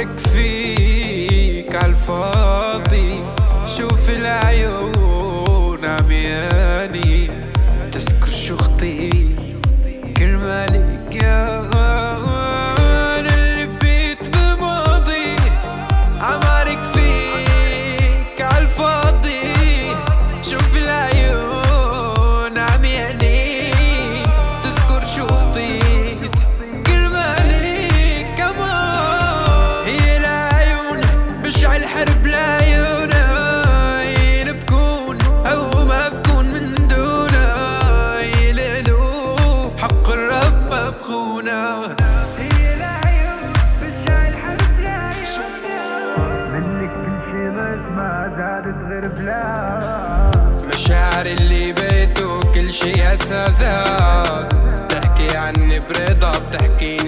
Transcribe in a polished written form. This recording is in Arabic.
عمرك فيك عالفاضي. شوف العيون عمياني تذكر شو خطي كرمالك يا انا اللي بيت بماضي. عمرك فيك عالفاضي. شوف العيون عمياني تذكر شو خطيت كرمالك كمان. هي العيون بشعل حرب العيون بكون او ما بكون من دونها. يليلو حق الرب ما بخونا. هي العيون بشعل حرب العيون منك كل شي ما زادت غير بلا. مشاعر اللي بيته كل شي اساسات. بتحكي عني برضا بتحكيني